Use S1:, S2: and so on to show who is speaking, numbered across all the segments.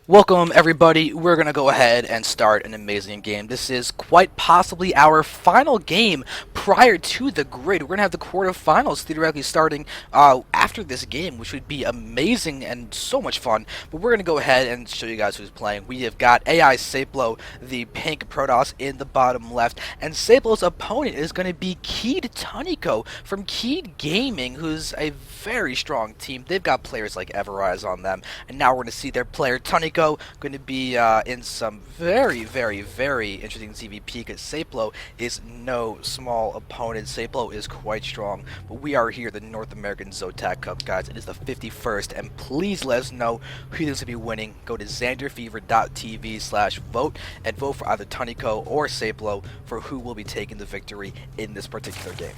S1: Welcome everybody, we're going to go ahead and start an amazing game. This is quite possibly our final game prior to the grid. We're going to have the quarterfinals theoretically starting after this game, which would be amazing and so much fun. But we're going to go ahead and show you guys who's playing. We have got ai.Seiplo, the pink Protoss in the bottom left, and Seiplo's opponent is going to be keyd.Tunico from Keyd Gaming, who's a very strong team. They've got players like Everrise on them, and now we're going to see their player Tunico going to be in some very interesting ZVP because Seiplo is no small opponent. Seiplo is quite strong, but we are here the North American Zotac Cup, guys. It is the 51st, and please let us know who you think will be winning. Go to xanderfever.tv/vote and vote for either Tunico or Seiplo for who will be taking the victory in this particular game.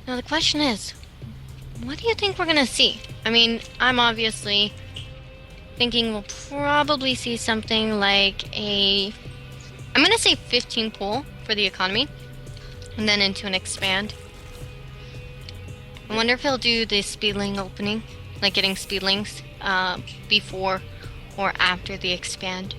S2: Now the question is, what do you think we're gonna see? I mean, I'm obviously thinking we'll probably see something like I'm gonna say 15 pull for the economy, and then into an expand. I wonder if he'll do the speedling opening, like getting speedlings before or after the expand.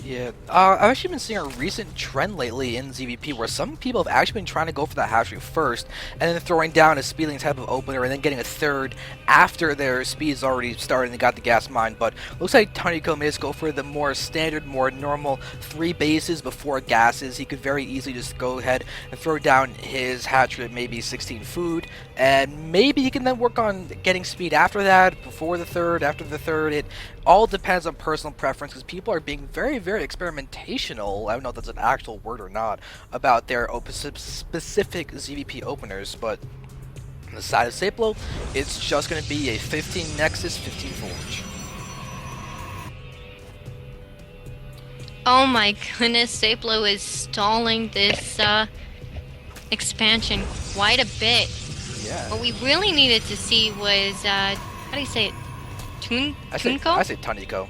S1: Yeah, I've actually been seeing a recent trend lately in ZVP where some people have actually been trying to go for that hatchery first and then throwing down a speedling type of opener and then getting a third after their speed's already started and they got the gas mine. But looks like Tunico may just go for the more standard, more normal 3 bases before gases. He could very easily just go ahead and throw down his hatchery at maybe 16 food, and maybe he can then work on getting speed after that, before the third, after the third. It all depends on personal preference because people are being very experimentational, I don't know if that's an actual word or not, about their specific ZVP openers. But on the side of Seiplo, it's just going to be a 15 Nexus, 15 Forge.
S2: Oh my goodness, Seiplo is stalling this expansion quite a bit.
S1: Yeah.
S2: What we really needed to see was, how do you say it? Tunico?
S1: I say Tunico.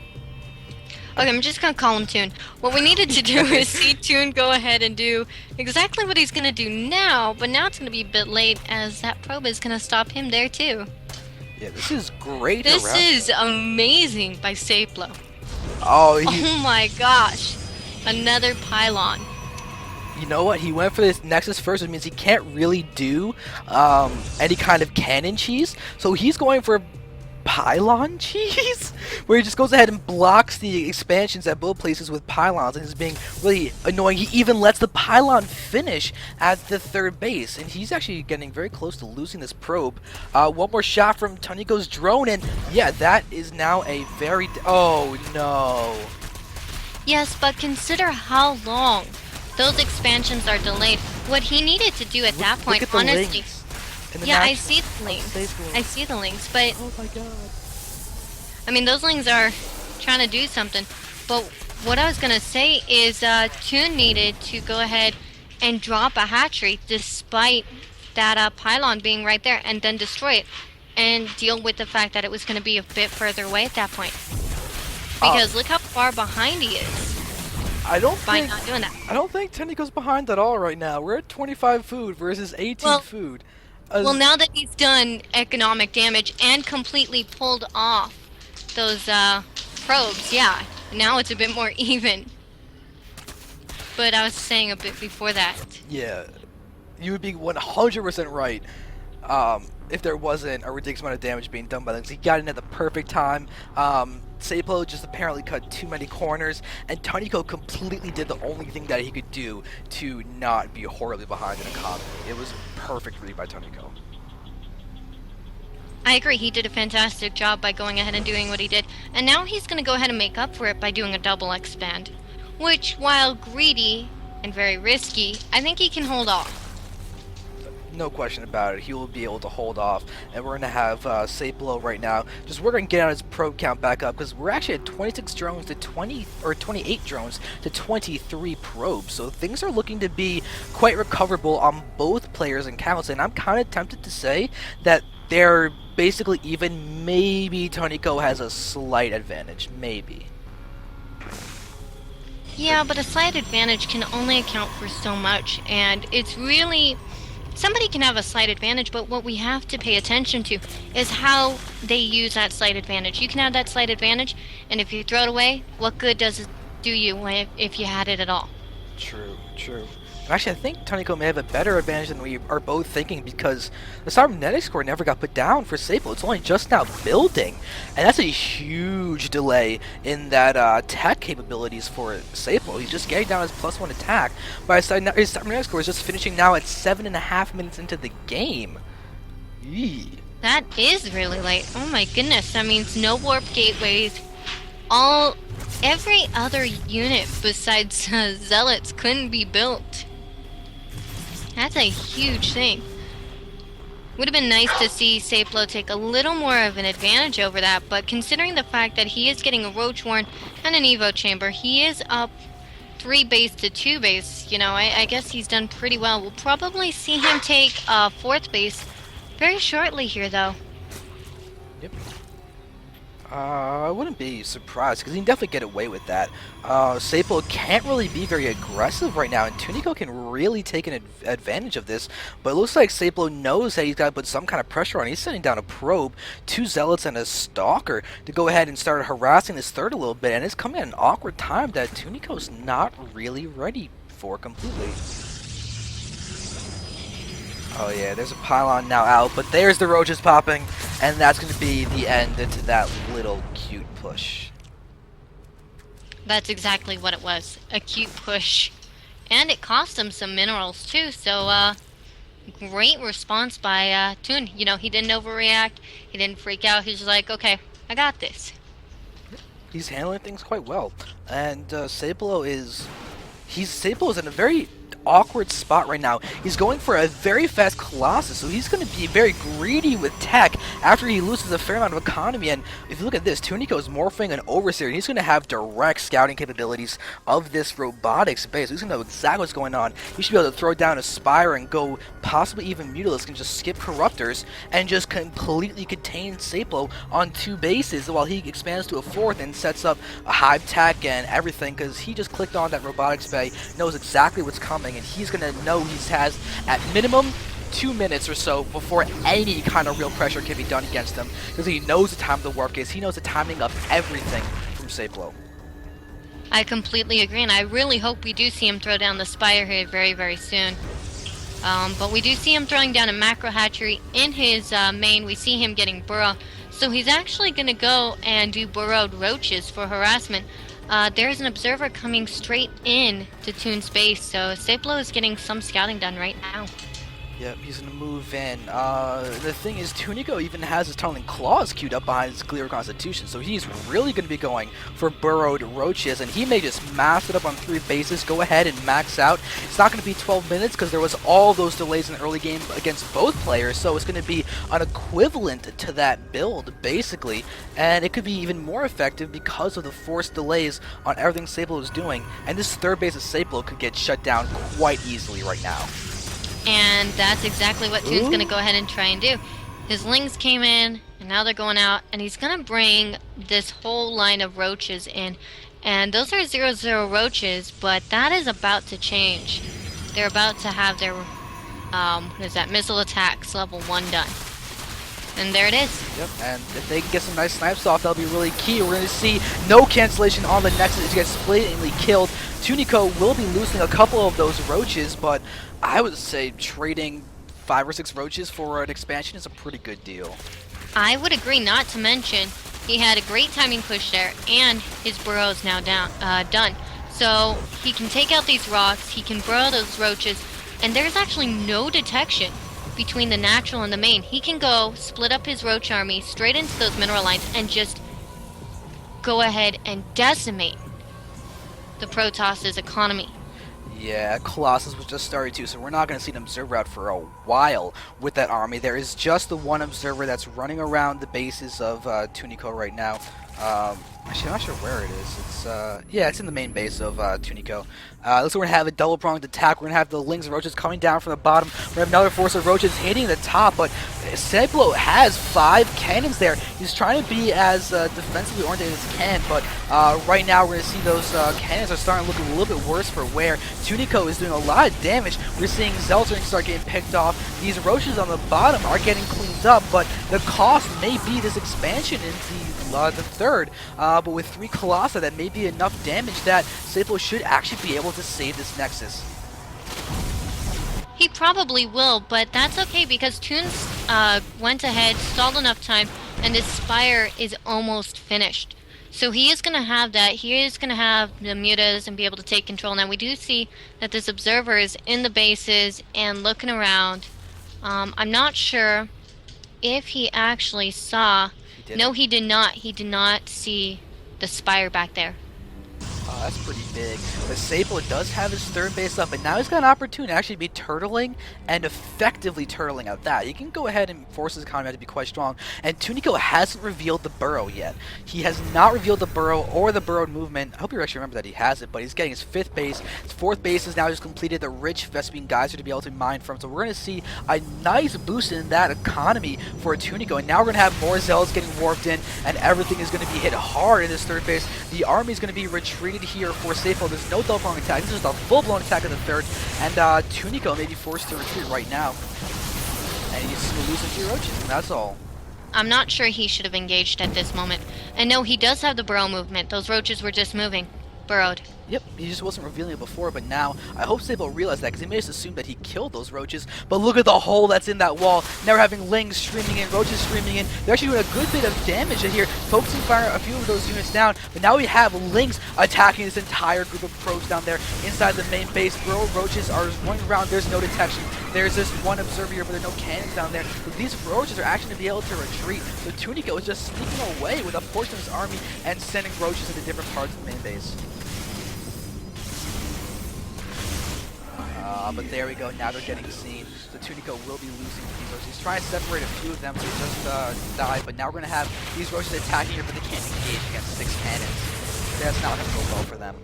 S2: Okay, I'm just gonna call him Toon. What we needed to do is see Toon go ahead and do exactly what he's gonna do now, but now it's gonna be a bit late as that probe is gonna stop him there too.
S1: Yeah, this is great.
S2: This is amazing by Seiplo.
S1: Oh
S2: my gosh. Another pylon.
S1: You know what? He went for this Nexus first, which means he can't really do any kind of cannon cheese. So he's going for pylon cheese, where he just goes ahead and blocks the expansions at both places with pylons and is being really annoying. He even lets the pylon finish at the third base, and he's actually getting very close to losing this probe. One more shot from Tunico's drone, and yeah, that is now a very... Oh no.
S2: Yes, but consider how long those expansions are delayed. What he needed to do at that point, honestly... Yeah, I see the links. I see the links, but...
S1: Oh my god.
S2: I mean, those links are trying to do something. But what I was going to say is Toon needed to go ahead and drop a hatchery despite that pylon being right there and then destroy it. And deal with the fact that it was going to be a bit further away at that point. Because look how far behind he is.
S1: I don't
S2: not doing that.
S1: I don't think Tunico's behind at all right now. We're at 25 food versus 18 food.
S2: Well, now that he's done economic damage and completely pulled off those probes, yeah, now it's a bit more even. But I was saying a bit before that.
S1: Yeah, you would be 100% right if there wasn't a ridiculous amount of damage being done by them. He got in at the perfect time. Seiplo just apparently cut too many corners, and Tunico completely did the only thing that he could do to not be horribly behind in economy. It was perfect read by Tunico.
S2: I agree, he did a fantastic job by going ahead and doing what he did, and now he's going to go ahead and make up for it by doing a double expand, which, while greedy and very risky, I think he can hold off.
S1: No question about it. He will be able to hold off, and we're going to have Seiplo right now. We're going to get on his probe count back up because we're actually at 26 drones to 28 drones to 23 probes. So things are looking to be quite recoverable on both players and counts, and I'm kind of tempted to say that they're basically even. Maybe Tunico has a slight advantage. Maybe.
S2: Yeah, but a slight advantage can only account for so much, and it's really somebody can have a slight advantage, but what we have to pay attention to is how they use that slight advantage. You can have that slight advantage, and if you throw it away, what good does it do you if you had it at all?
S1: True, true. Actually, I think Tunico may have a better advantage than we are both thinking because the cybernetics core never got put down for Seiplo. It's only just now building, and that's a huge delay in that tech capabilities for Seiplo. He's just getting down his +1 attack, but his cybernetics core is just finishing now at 7.5 minutes into the game. Yee.
S2: That is really late. Oh my goodness, that means no warp gateways. Every other unit besides Zealots couldn't be built. That's a huge thing. Would have been nice to see Seiplo take a little more of an advantage over that, but considering the fact that he is getting a Roach Warren and an Evo Chamber, he is up 3 base to 2 base. You know, I guess he's done pretty well. We'll probably see him take 4th base very shortly here, though.
S1: Yep. I wouldn't be surprised because he can definitely get away with that. Seiplo can't really be very aggressive right now, and Tunico can really take an advantage of this. But it looks like Seiplo knows that he's got to put some kind of pressure on. He's sending down a probe, 2 zealots, and a stalker to go ahead and start harassing this third a little bit. And it's coming at an awkward time that Tunico's not really ready for completely. Oh yeah, there's a pylon now out, but there's the roaches popping, and that's going to be the end to that little cute push.
S2: That's exactly what it was, a cute push. And it cost him some minerals too, so great response by Toon. You know, he didn't overreact, he didn't freak out, he's just like, okay, I got this.
S1: He's handling things quite well, and Seiplo is in a very awkward spot right now. He's going for a very fast Colossus, so he's going to be very greedy with tech after he loses a fair amount of economy. And if you look at this, Tunico is morphing an Overseer, and he's going to have direct scouting capabilities of this robotics base. He's going to know exactly what's going on. He should be able to throw down a Spire and go possibly even Mutalisk and just skip Corruptors and just completely contain Seiplo on 2 bases while he expands to a 4th and sets up a hive tech and everything, because he just clicked on that robotics bay, knows exactly what's coming, and he's going to know he has at minimum 2 minutes or so before any kind of real pressure can be done against him, because he knows the time of the warp gates, he knows the timing of everything from Seiplo.
S2: I completely agree, and I really hope we do see him throw down the Spire here very, very soon. But we do see him throwing down a macro hatchery in his main. We see him getting burrow, so he's actually going to go and do burrowed roaches for harassment. There's an observer coming straight in to Toon's base, so Seiplo is getting some scouting done right now.
S1: Yep, he's going to move in. The thing is, Tunico even has his tunneling claws queued up behind his clear constitution, so he's really going to be going for burrowed roaches, and he may just mass it up on 3 bases, go ahead and max out. It's not going to be 12 minutes because there was all those delays in the early game against both players, so it's going to be an equivalent to that build, basically, and it could be even more effective because of the forced delays on everything Seiplo is doing, and this 3rd base of Seiplo could get shut down quite easily right now.
S2: And that's exactly what Toon's going to go ahead and try and do. His Lings came in, and now they're going out, and he's going to bring this whole line of roaches in. And those are 0-0 roaches, but that is about to change. They're about to have their, missile attacks level 1 done. And there it is.
S1: Yep, and if they can get some nice snipes off, that'll be really key. We're going to see no cancellation on the Nexus as he gets blatantly killed. Tunico will be losing a couple of those roaches, but I would say trading 5 or 6 roaches for an expansion is a pretty good deal.
S2: I would agree, not to mention he had a great timing push there, and his burrow is now done. So he can take out these rocks, he can burrow those roaches, and there's actually no detection between the natural and the main. He can go split up his roach army straight into those mineral lines and just go ahead and decimate the Protoss's economy.
S1: Yeah, Colossus was just started too, so we're not going to see an observer out for a while with that army. There is just the one observer that's running around the bases of Tunico right now. Actually, I'm not sure where it is. It's yeah, it's in the main base of Tunico. Looks like we're gonna have a double pronged attack. We're gonna have the Lings and Roaches coming down from the bottom. We're gonna have another force of Roaches hitting the top, but Seiplo has 5 cannons there. He's trying to be as defensively oriented as he can, but right now we're gonna see those cannons are starting to look a little bit worse for wear. Tunico is doing a lot of damage. We're seeing Zeltering start getting picked off. These Roaches on the bottom are getting cleaned up, but the cost may be this expansion in the third. But with 3 Colossi, that may be enough damage that Seiplo should actually be able to save this Nexus.
S2: He probably will, but that's okay because Toons went ahead, stalled enough time, and his Spire is almost finished. So he is going to have that. He is going to have the mutas and be able to take control. Now we do see that this Observer is in the bases and looking around. I'm not sure if he actually saw... No, he did not. He did not see the Spire back there.
S1: That's pretty big. But Seiplo does have his third base up, and now he's got an opportunity to actually be turtling and effectively turtling at that. He can go ahead and force his economy to be quite strong. And Tunico hasn't revealed the burrow yet. He has not revealed the burrow or the burrowed movement. I hope you actually remember that he has it, but he's getting his 5th base. His 4th base is now just completed the rich Vespine Geyser to be able to mine from. So we're going to see a nice boost in that economy for Tunico. And now we're going to have more Zells getting warped in, and everything is going to be hit hard in this third base. The army is going to be retreated here for Seiplo. There's no double prong attack. This is just a full-blown attack of the third, and Tunico may be forced to retreat right now. And he's losing 2 Roaches, and that's all.
S2: I'm not sure he should have engaged at this moment. And no, he does have the burrow movement. Those Roaches were just moving. Burrowed.
S1: Yep, he just wasn't revealing it before, but now I hope Seiplo realized that because he may just assume that he killed those Roaches. But look at the hole that's in that wall. Now we're having Lings streaming in, Roaches streaming in. They're actually doing a good bit of damage in here, focusing fire a few of those units down. But now we have Lings attacking this entire group of probes down there inside the main base. Roaches are running around. There's no detection. There's this one observer here, but there are no cannons down there. But these Roaches are actually going to be able to retreat. So Tunico is just sneaking away with a portion of his army and sending Roaches into different parts of the main base. But there we go, now they're getting seen. So Tunico will be losing these Roaches. He's trying to separate a few of them to just die, but now we're going to have these Roaches attacking here, but they can't engage against 6 cannons. That's not going to go well for them.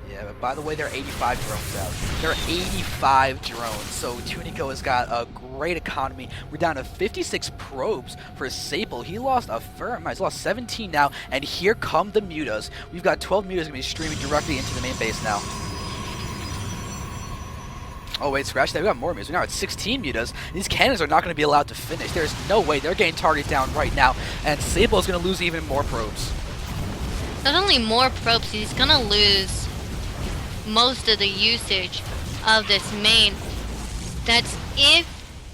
S1: Yeah, but by the way, there are 85 drones out. There are 85 drones, so Tunico has got a great economy. We're down to 56 probes for Seiplo. He lost a fair amount. He's lost 17 now, and here come the mutas. We've got 12 mutas going to be streaming directly into the main base now. Oh wait, scratch that. We got more mutas. We're now at 16 mutas. These cannons are not going to be allowed to finish. There's no way. They're getting targeted down right now, and Seiplo is going to lose even more probes.
S2: Not only more probes, he's going to lose most of the usage of this main. That's if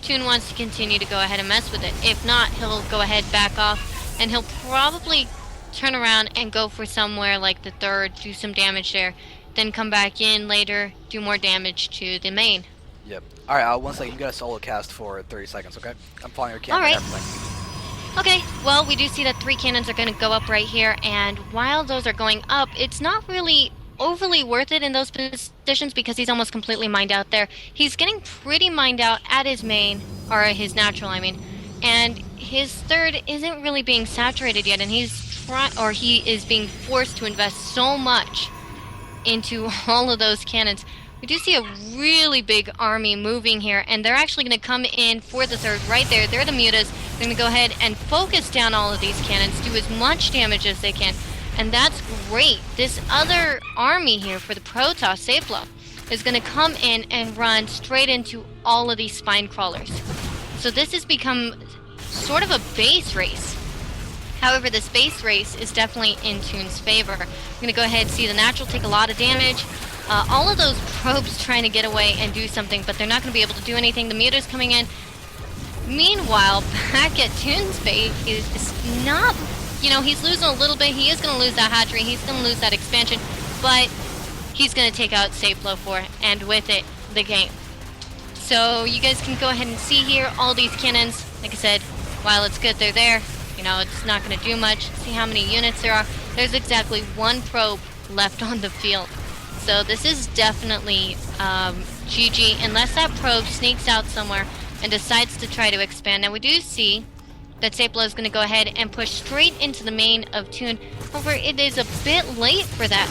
S2: Toon wants to continue to go ahead and mess with it. If not, he'll go ahead, back off, and he'll probably turn around and go for somewhere like the third, do some damage there, then come back in later, do more damage to the main.
S1: Yep. Alright, 1 second. You got a solo cast for 30 seconds, okay? I'm following your camera.
S2: Alright. Okay, well, we do see that 3 cannons are going to go up right here, and while those are going up, it's not really overly worth it in those positions because he's almost completely mined out there. He's getting pretty mined out at his main, or his natural, I mean, and his third isn't really being saturated yet, and he is being forced to invest so much into all of those cannons. We do see a really big army moving here, and they're actually going to come in for the third right there. They're the mutas. They're going to go ahead and focus down all of these cannons, do as much damage as they can. And that's great. This other army here for the Protoss, Seiplo, is going to come in and run straight into all of these spine crawlers. So this has become sort of a base race. However, this base race is definitely in Toon's favor. We're going to go ahead and see the natural take a lot of damage. All of those probes trying to get away and do something, but they're not going to be able to do anything. The muta's coming in. Meanwhile, back at Toon's base is not... You know, he's losing a little bit. He is going to lose that hatchery. He's going to lose that expansion. But he's going to take out Seiplo for, and with it, the game. So you guys can go ahead and see here all these cannons. Like I said, while it's good they're there, you know, it's not going to do much. See how many units there are. There's exactly 1 probe left on the field. So this is definitely GG, unless that probe sneaks out somewhere and decides to try to expand. Now we do see that Seiplo is going to go ahead and push straight into the main of Toon. However, it is a bit late for that.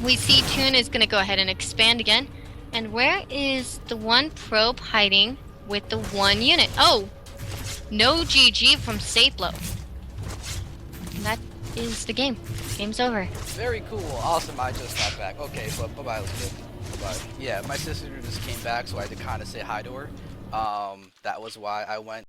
S2: We see Toon is going to go ahead and expand again. And where is the one probe hiding with the one unit? Oh! No GG from Seiplo. That is the game. Game's over.
S1: Very cool. Awesome. I just got back. Okay, but bye-bye, Elizabeth. Bye-bye. Yeah, my sister just came back, so I had to kind of say hi to her. That was why I went